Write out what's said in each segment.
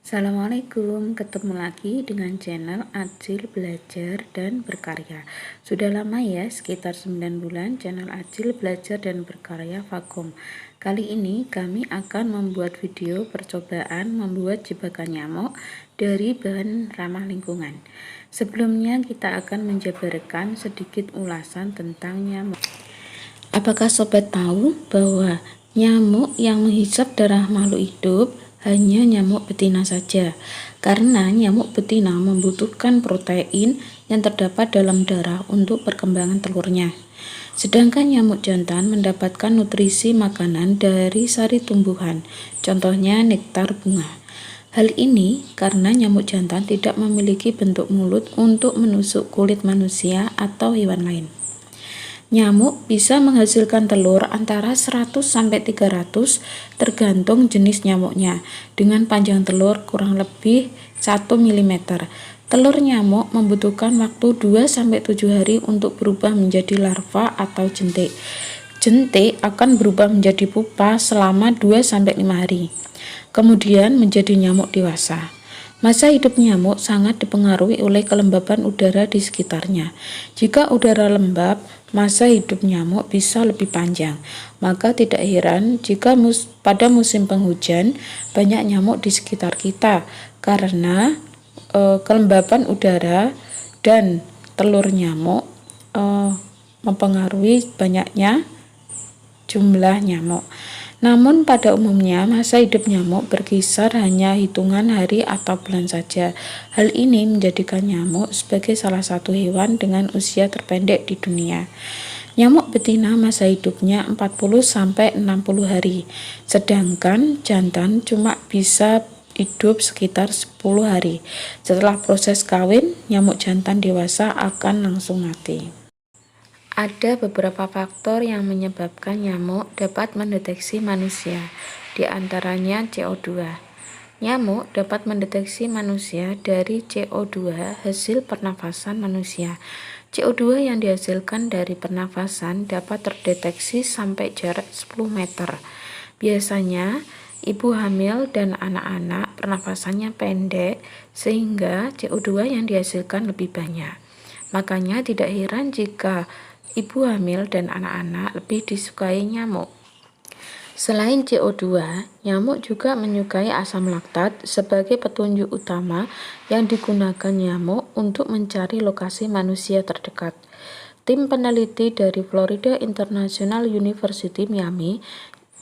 Assalamualaikum, ketemu lagi dengan channel Acil Belajar dan Berkarya. Sudah lama ya, sekitar 9 bulan channel Acil Belajar dan Berkarya vakum. Kali ini kami akan membuat video percobaan membuat jebakan nyamuk dari bahan ramah lingkungan. Sebelumnya kita akan menjabarkan sedikit ulasan tentang nyamuk. Apakah sobat tahu bahwa nyamuk yang menghisap darah makhluk hidup hanya nyamuk betina saja, karena nyamuk betina membutuhkan protein yang terdapat dalam darah untuk perkembangan telurnya. Sedangkan nyamuk jantan mendapatkan nutrisi makanan dari sari tumbuhan, contohnya nektar bunga. Hal ini karena nyamuk jantan tidak memiliki bentuk mulut untuk menusuk kulit manusia atau hewan lain. Nyamuk bisa menghasilkan telur antara 100-300 tergantung jenis nyamuknya, dengan panjang telur kurang lebih 1 mm. Telur nyamuk membutuhkan waktu 2-7 hari untuk berubah menjadi larva atau jentik. Jentik akan berubah menjadi pupa selama 2-5 hari, kemudian menjadi nyamuk dewasa. Masa hidup nyamuk sangat dipengaruhi oleh kelembaban udara di sekitarnya. Jika udara lembab, masa hidup nyamuk bisa lebih panjang. Maka tidak heran jika pada musim penghujan banyak nyamuk di sekitar kita, karena kelembaban udara dan telur nyamuk mempengaruhi banyaknya jumlah nyamuk. Namun pada umumnya masa hidup nyamuk berkisar hanya hitungan hari atau bulan saja. Hal ini menjadikan nyamuk sebagai salah satu hewan dengan usia terpendek di dunia. Nyamuk betina masa hidupnya 40-60 hari, sedangkan jantan cuma bisa hidup sekitar 10 hari. Setelah proses kawin, nyamuk jantan dewasa akan langsung mati. Ada beberapa faktor yang menyebabkan nyamuk dapat mendeteksi manusia, di antaranya CO2. Nyamuk dapat mendeteksi manusia dari CO2 hasil pernafasan manusia. CO2 yang dihasilkan dari pernafasan dapat terdeteksi sampai jarak 10 meter. Biasanya, ibu hamil dan anak-anak pernafasannya pendek sehingga CO2 yang dihasilkan lebih banyak. Makanya tidak heran jika ibu hamil dan anak-anak lebih disukai nyamuk. Selain CO2, nyamuk juga menyukai asam laktat sebagai petunjuk utama yang digunakan nyamuk untuk mencari lokasi manusia terdekat. Tim peneliti dari Florida International University Miami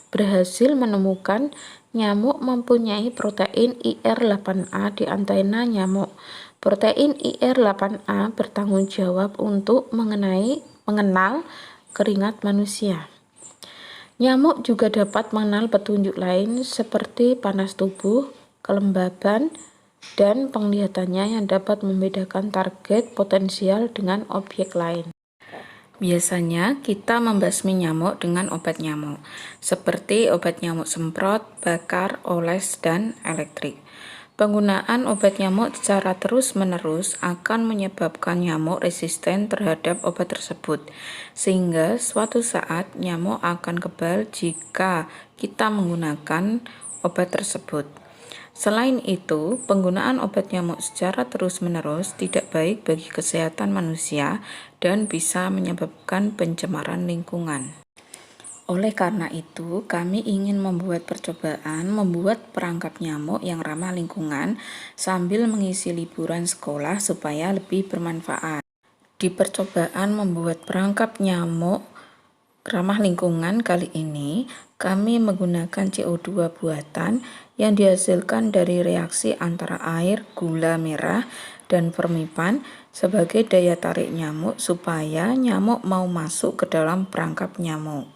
berhasil menemukan nyamuk mempunyai protein IR8A di antena nyamuk. Protein IR8A bertanggung jawab untuk mengenal keringat manusia. Nyamuk juga dapat mengenal petunjuk lain seperti panas tubuh, kelembaban, dan penglihatannya yang dapat membedakan target potensial dengan objek lain. Biasanya kita membasmi nyamuk dengan obat nyamuk, seperti obat nyamuk semprot, bakar, oles, dan elektrik. Penggunaan obat nyamuk secara terus-menerus akan menyebabkan nyamuk resisten terhadap obat tersebut, sehingga suatu saat nyamuk akan kebal jika kita menggunakan obat tersebut. Selain itu, penggunaan obat nyamuk secara terus-menerus tidak baik bagi kesehatan manusia dan bisa menyebabkan pencemaran lingkungan. Oleh karena itu, kami ingin membuat percobaan membuat perangkap nyamuk yang ramah lingkungan sambil mengisi liburan sekolah supaya lebih bermanfaat. Di percobaan membuat perangkap nyamuk ramah lingkungan kali ini, kami menggunakan CO2 buatan yang dihasilkan dari reaksi antara air, gula merah, dan fermipan sebagai daya tarik nyamuk supaya nyamuk mau masuk ke dalam perangkap nyamuk.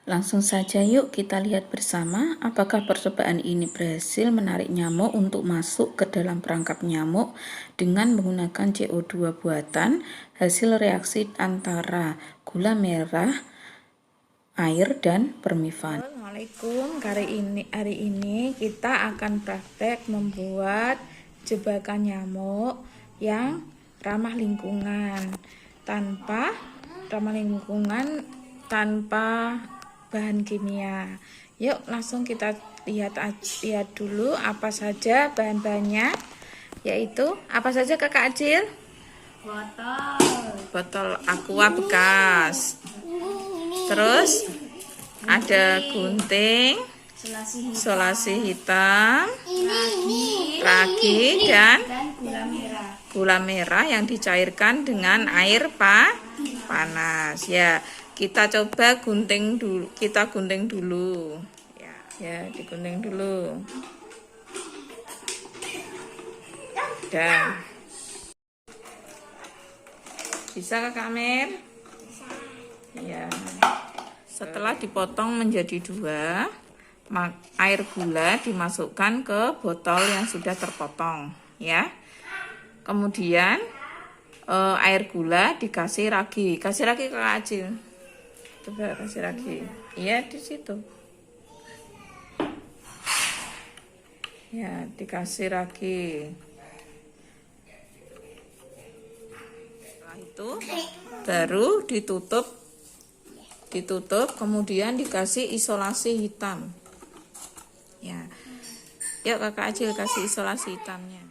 Langsung saja yuk kita lihat bersama apakah percobaan ini berhasil menarik nyamuk untuk masuk ke dalam perangkap nyamuk dengan menggunakan CO2 buatan hasil reaksi antara gula merah, air, dan permifan. Assalamualaikum, hari ini kita akan praktek membuat jebakan nyamuk yang ramah lingkungan tanpa bahan kimia. Yuk langsung kita lihat dulu apa saja bahan-bahannya, yaitu apa saja Kakak Acil? Botol aqua bekas, terus ada gunting, solasi hitam, ragi dan gula merah yang dicairkan dengan air panas. Ya, kita coba gunting dulu. Ya, digunting dulu. Dan bisa Kakak Amir? Ya. Setelah dipotong menjadi 2, air gula dimasukkan ke botol yang sudah terpotong, ya. Kemudian air gula dikasih ragi. Kasih ragi Kakak Acil. Coba kasih ragi. Iya, di situ. Ya, dikasih ragi. Setelah itu baru ditutup, kemudian dikasih isolasi hitam. Ya. Yuk Kakak Acil kasih isolasi hitamnya.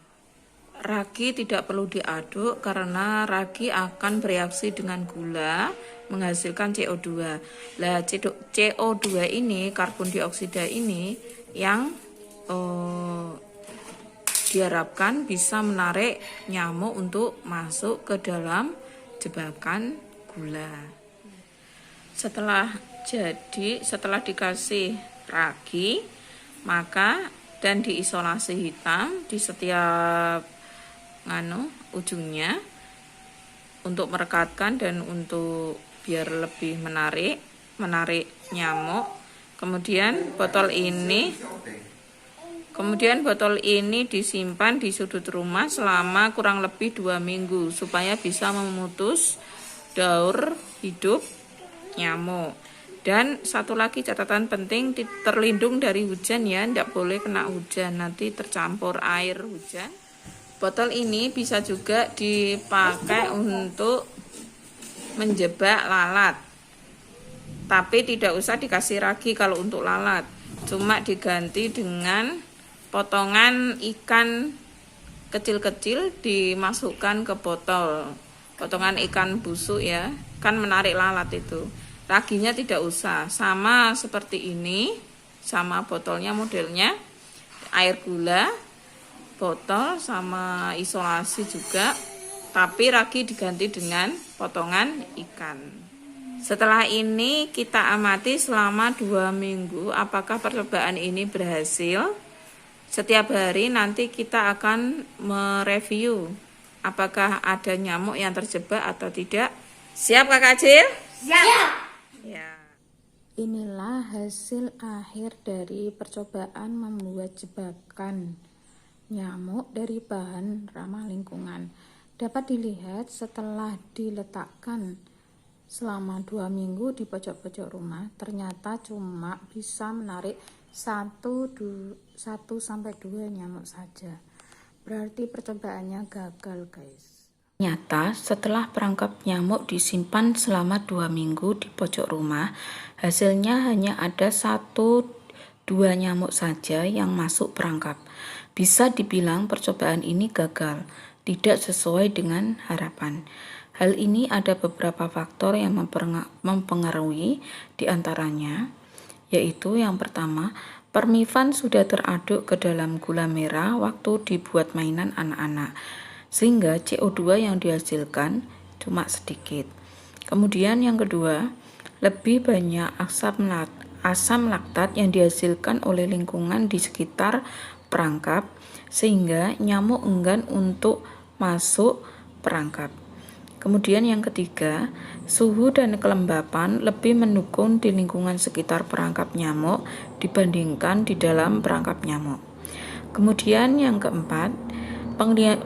Ragi tidak perlu diaduk karena ragi akan bereaksi dengan gula menghasilkan CO2. Lah CO2 ini, karbon dioksida ini yang diharapkan bisa menarik nyamuk untuk masuk ke dalam jebakan gula. Setelah dikasih ragi, maka dan diisolasi hitam di setiap ujungnya untuk merekatkan dan untuk biar lebih menarik nyamuk. Kemudian botol ini disimpan di sudut rumah selama kurang lebih 2 minggu supaya bisa memutus daur hidup nyamuk. Dan satu lagi catatan penting, terlindung dari hujan ya, tidak boleh kena hujan, nanti tercampur air hujan. Botol ini bisa juga dipakai untuk menjebak lalat, tapi tidak usah dikasih ragi kalau untuk lalat, cuma diganti dengan potongan ikan kecil-kecil dimasukkan ke botol, potongan ikan busuk ya, kan menarik lalat itu. Raginya tidak usah, sama seperti ini, sama botolnya modelnya, air gula, botol sama isolasi juga, tapi ragi diganti dengan potongan ikan. Setelah ini kita amati selama 2 minggu apakah percobaan ini berhasil. Setiap hari nanti kita akan mereview apakah ada nyamuk yang terjebak atau tidak. Siap Kakak Acil? Siap. Ya. Inilah hasil akhir dari percobaan membuat jebakan nyamuk dari bahan ramah lingkungan. Dapat dilihat setelah diletakkan selama 2 minggu di pojok-pojok rumah, ternyata cuma bisa menarik 1-2 nyamuk saja. Berarti percobaannya gagal guys. Ternyata setelah perangkap nyamuk disimpan selama 2 minggu di pojok rumah, hasilnya hanya ada 1-2 nyamuk saja yang masuk perangkap. Bisa dibilang percobaan ini gagal, tidak sesuai dengan harapan. Hal ini ada beberapa faktor yang mempengaruhi, diantaranya yaitu yang pertama, permifan sudah teraduk ke dalam gula merah waktu dibuat mainan anak-anak, sehingga CO2 yang dihasilkan cuma sedikit. Kemudian yang kedua, lebih banyak asam laktat yang dihasilkan oleh lingkungan di sekitar perangkap, sehingga nyamuk enggan untuk masuk perangkap. Kemudian yang ketiga, suhu dan kelembapan lebih mendukung di lingkungan sekitar perangkap nyamuk dibandingkan di dalam perangkap nyamuk. Kemudian yang keempat,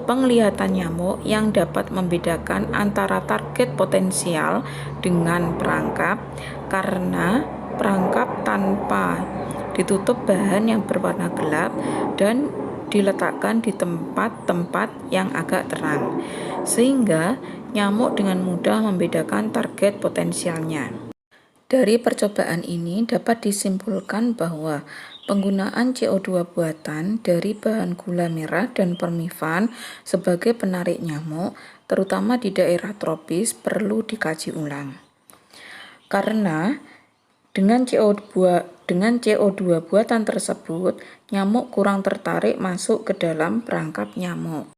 penglihatan nyamuk yang dapat membedakan antara target potensial dengan perangkap, karena perangkap tanpa ditutup bahan yang berwarna gelap dan diletakkan di tempat-tempat yang agak terang, sehingga nyamuk dengan mudah membedakan target potensialnya. Dari percobaan ini dapat disimpulkan bahwa Penggunaan CO2 buatan dari bahan gula merah dan permifan sebagai penarik nyamuk, terutama di daerah tropis, perlu dikaji ulang. Karena dengan CO2 buatan tersebut, nyamuk kurang tertarik masuk ke dalam perangkap nyamuk.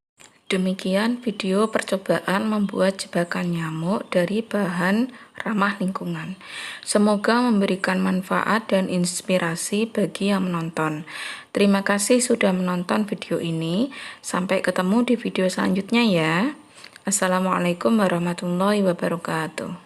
Demikian video percobaan membuat jebakan nyamuk dari bahan ramah lingkungan. Semoga memberikan manfaat dan inspirasi bagi yang menonton. Terima kasih sudah menonton video ini. Sampai ketemu di video selanjutnya ya. Assalamualaikum warahmatullahi wabarakatuh.